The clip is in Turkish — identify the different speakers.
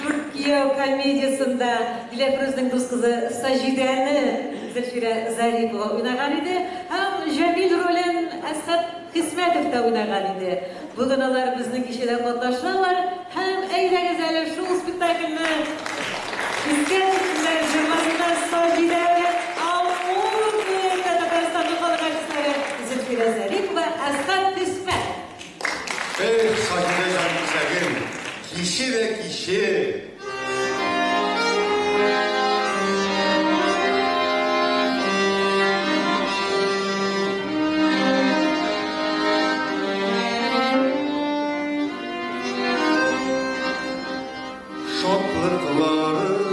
Speaker 1: Türkiye komediyasında Dilafruz'un dost kızı Sajide'ni Zülfire Zaripova oynagan idi. Hem Jamil rolün Esad Kısmetov da oynagan idi. Bugün onlar bizning kişide katlaşırlar. Hem eğlenceli şu spektaklini İskender Cemaz'da Sajide ve Amur Kuyak'ta Tataristan'da kalan artistleri Zülfire Zaripova Esad Kısmet.
Speaker 2: Ey Sajide Canımsagin, kişi ve kişi. Şoklıkları